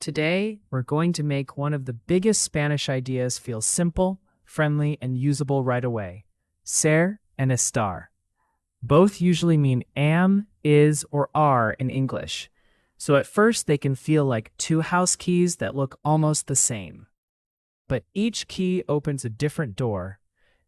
Today, we're going to make one of the biggest Spanish ideas feel simple, friendly, and usable right away. Ser and estar. Both usually mean am, is, or are in English. So at first they can feel like two house keys that look almost the same. But each key opens a different door.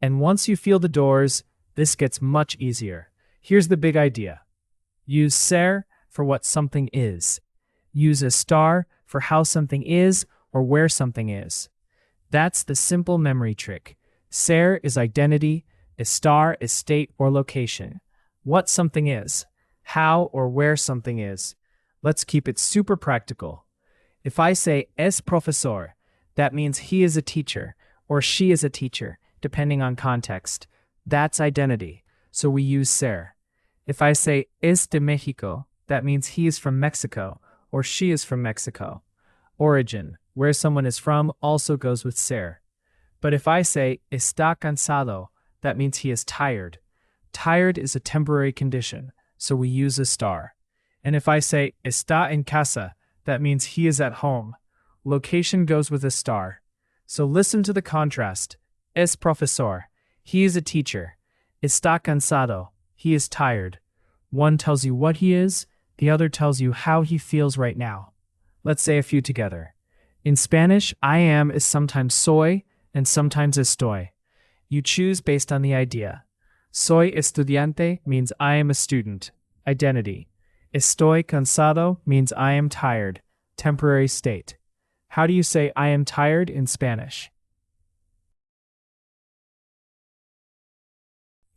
And once you feel the doors, this gets much easier. Here's the big idea. Use ser for what something is. Use estar for how something is or where something is. That's the simple memory trick. Ser is identity, estar is state or location. What something is, how or where something is. Let's keep it super practical. If I say es profesor, that means he is a teacher or she is a teacher, depending on context. That's identity, so we use ser. If I say es de Mexico, that means he is from Mexico or she is from Mexico. Origin, where someone is from, also goes with ser. But if I say está cansado, that means he is tired. Tired is a temporary condition, so we use estar. And if I say está en casa, that means he is at home. Location goes with estar. So listen to the contrast. Es profesor, he is a teacher. Está cansado, he is tired. One tells you what he is, the other tells you how he feels right now. Let's say a few together. In Spanish, I am is sometimes soy and sometimes estoy. You choose based on the idea. Soy estudiante means I am a student, identity. Estoy cansado means I am tired, temporary state. How do you say I am tired in Spanish?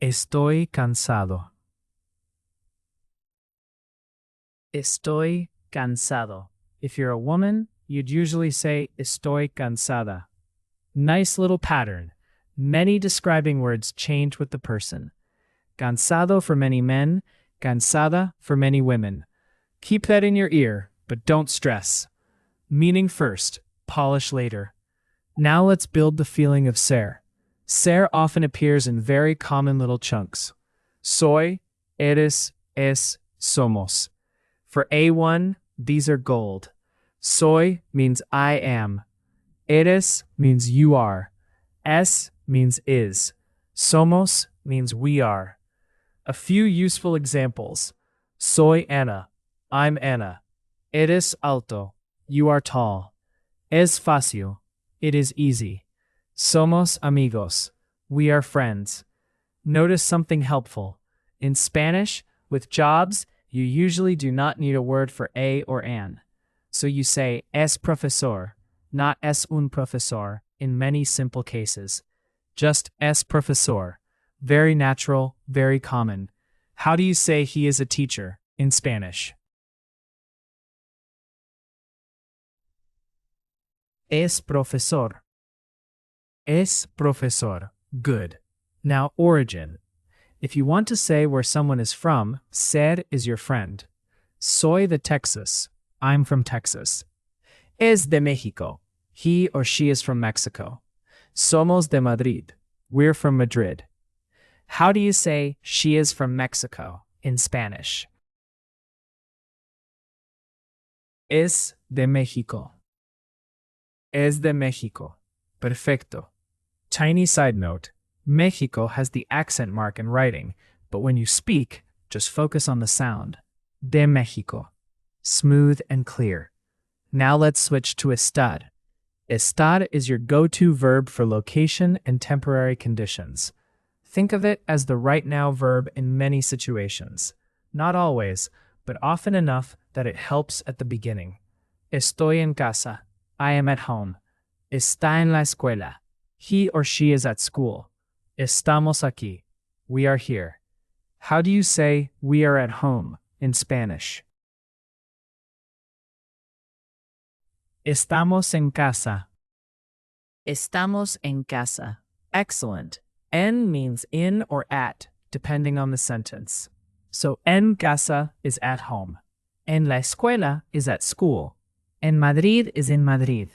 Estoy cansado. Estoy cansado. If you're a woman, you'd usually say estoy cansada. Nice little pattern. Many describing words change with the person. Cansado for many men, cansada for many women. Keep that in your ear, but don't stress. Meaning first, polish later. Now let's build the feeling of ser. Ser often appears in very common little chunks. Soy, eres, es, somos. For A1, these are gold. Soy means I am. Eres means you are. Es means is. Somos means we are. A few useful examples. Soy Ana. I'm Anna. Eres alto. You are tall. Es fácil. It is easy. Somos amigos. We are friends. Notice something helpful. In Spanish, with jobs, you usually do not need a word for a or an. So you say es profesor, not es un profesor, in many simple cases. Just es profesor. Very natural, very common. How do you say he is a teacher in Spanish? Es profesor. Es profesor. Good. Now, origin. If you want to say where someone is from, ser is your friend. Soy de Texas. I'm from Texas. Es de Mexico. He or she is from Mexico. Somos de Madrid. We're from Madrid. How do you say she is from Mexico in Spanish? Es de México. Es de México. Perfecto. Tiny side note. Mexico has the accent mark in writing, but when you speak, just focus on the sound. De México. Smooth and clear. Now let's switch to estar. Estar is your go-to verb for location and temporary conditions. Think of it as the right now verb in many situations. Not always, but often enough that it helps at the beginning. Estoy en casa. I am at home. Está en la escuela. He or she is at school. Estamos aquí. We are here. How do you say we are at home in Spanish? Estamos en casa. Estamos en casa. Excellent. En means in or at, depending on the sentence. So en casa is at home. En la escuela is at school. En Madrid is in Madrid.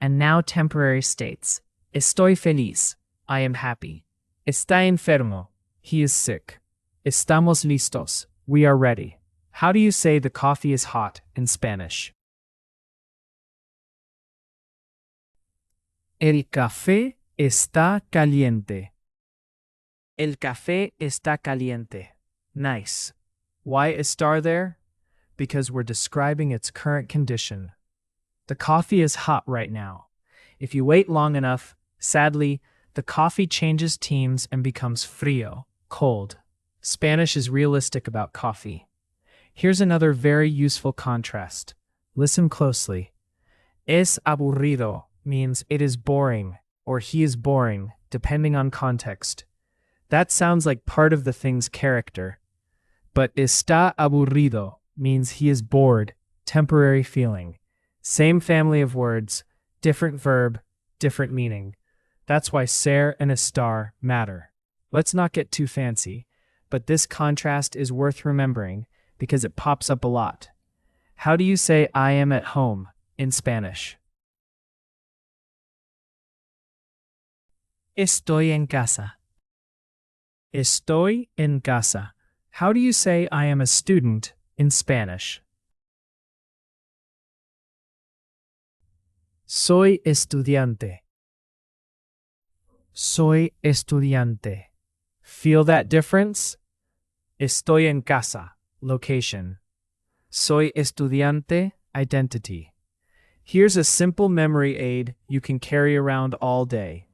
And now temporary states. Estoy feliz. I am happy. Está enfermo. He is sick. Estamos listos. We are ready. How do you say the coffee is hot in Spanish? El café está caliente. El café está caliente. Nice. Why estar there? Because we're describing its current condition. The coffee is hot right now. If you wait long enough, sadly, the coffee changes teams and becomes frío, cold. Spanish is realistic about coffee. Here's another very useful contrast. Listen closely. Es aburrido means it is boring, or he is boring, depending on context. That sounds like part of the thing's character. But está aburrido means he is bored, temporary feeling. Same family of words, different verb, different meaning. That's why ser and estar matter. Let's not get too fancy, but this contrast is worth remembering because it pops up a lot. How do you say I am at home in Spanish? Estoy en casa. Estoy en casa. How do you say I am a student in Spanish? Soy estudiante. Soy estudiante. Feel that difference? Estoy en casa, location. Soy estudiante, identity. Here's a simple memory aid you can carry around all day.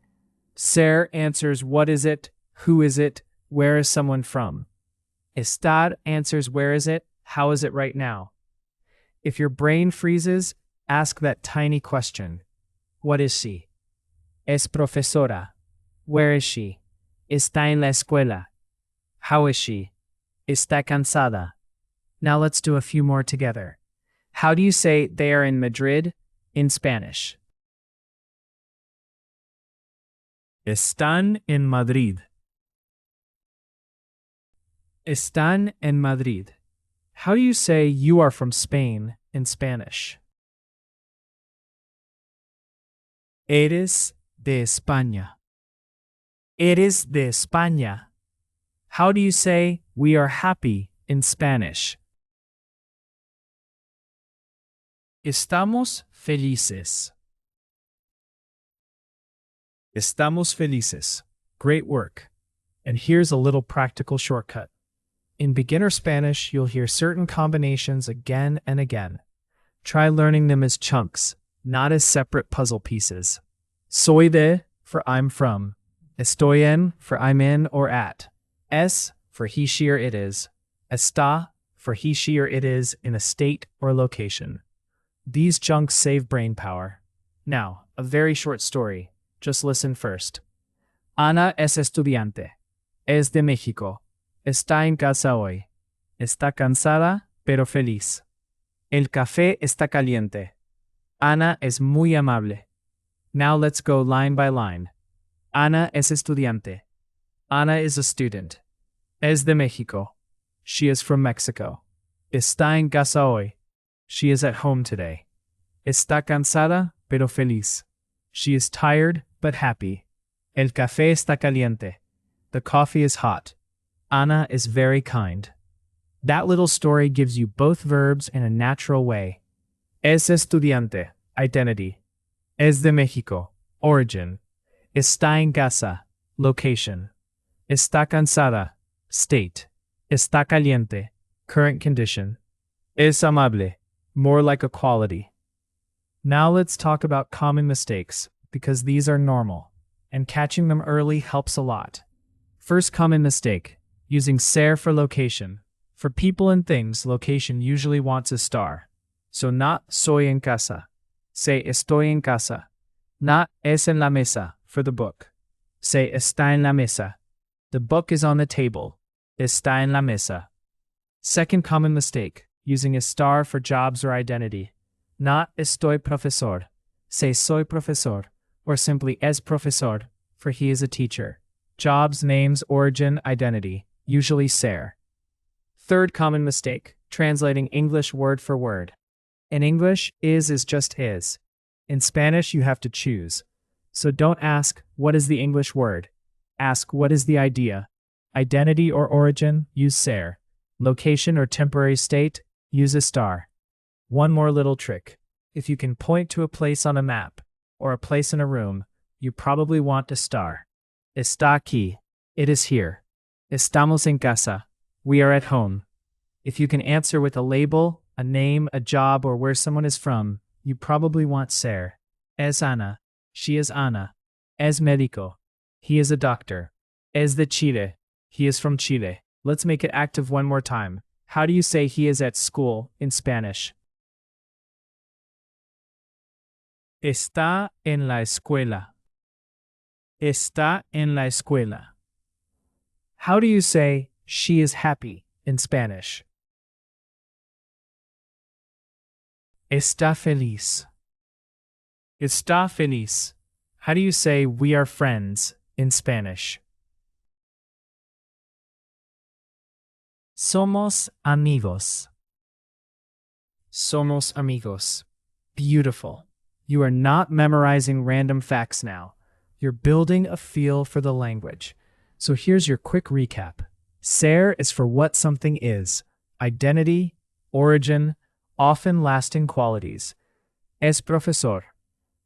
Ser answers what is it, who is it, where is someone from. Estar answers where is it, how is it right now. If your brain freezes, ask that tiny question. What is she? Es profesora. Where is she? Está en la escuela. How is she? Está cansada. Now let's do a few more together. How do you say they are in Madrid in Spanish? Están en Madrid. Están en Madrid. How do you say you are from Spain in Spanish? Eres de España. Eres de España. How do you say we are happy in Spanish? Estamos felices. Estamos felices. Great work. And here's a little practical shortcut. In beginner Spanish, you'll hear certain combinations again and again. Try learning them as chunks, not as separate puzzle pieces. Soy de for I'm from. Estoy en for I'm in or at. Es for he, she, or it is. Está for he, she, or it is in a state or location. These chunks save brain power. Now, a very short story. Just listen first. Ana es estudiante. Es de México. Está en casa hoy. Está cansada, pero feliz. El café está caliente. Ana es muy amable. Now let's go line by line. Ana es estudiante. Ana is a student. Es de México. She is from Mexico. Está en casa hoy. She is at home today. Está cansada, pero feliz. She is tired, but happy. El café está caliente. The coffee is hot. Ana is very kind. That little story gives you both verbs in a natural way. Es estudiante, identity. Es de México, origin. Está en casa, location. Está cansada, state. Está caliente, current condition. Es amable, more like a quality. Now let's talk about common mistakes, because these are normal, and catching them early helps a lot. First common mistake, using ser for location. For people and things, location usually wants a star. So not soy en casa. Say estoy en casa. Not es en la mesa for the book. Say está en la mesa. The book is on the table. Está en la mesa. Second common mistake, using a star for jobs or identity. Not estoy profesor. Say soy profesor, or simply es profesor, for he is a teacher. Jobs, names, origin, identity, usually ser. Third common mistake, translating English word for word. In English, is just is. In Spanish, you have to choose. So don't ask, what is the English word? Ask, what is the idea? Identity or origin, use ser. Location or temporary state, use a star. One more little trick. If you can point to a place on a map, or a place in a room, you probably want estar. Está aquí. It is here. Estamos en casa. We are at home. If you can answer with a label, a name, a job, or where someone is from, you probably want ser. Es Ana. She is Ana. Es médico. He is a doctor. Es de Chile. He is from Chile. Let's make it active one more time. How do you say he is at school in Spanish? Está en la escuela. Está en la escuela. How do you say she is happy in Spanish? Está feliz. Está feliz. How do you say we are friends in Spanish? Somos amigos. Somos amigos. Beautiful. You are not memorizing random facts now. You're building a feel for the language. So here's your quick recap. Ser is for what something is, identity, origin, often lasting qualities. Es profesor.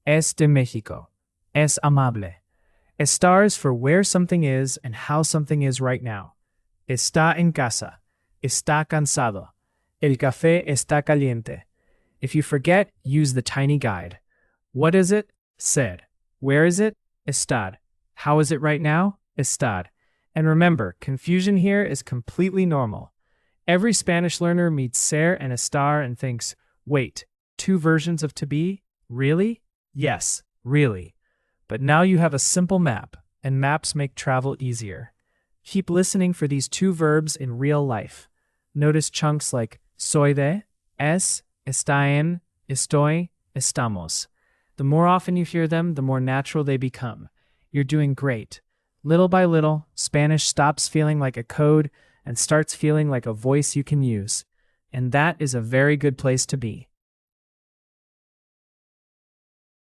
Es de México. Es amable. Estar is for where something is and how something is right now. Está en casa. Está cansado. El café está caliente. If you forget, use the tiny guide. What is it? Ser. Where is it? Estar. How is it right now? Estar. And remember, confusion here is completely normal. Every Spanish learner meets ser and estar and thinks, wait, two versions of to be? Really? Yes, really. But now you have a simple map, and maps make travel easier. Keep listening for these two verbs in real life. Notice chunks like soy de, es, está en, estoy, estamos. The more often you hear them, the more natural they become. You're doing great. Little by little, Spanish stops feeling like a code and starts feeling like a voice you can use. And that is a very good place to be.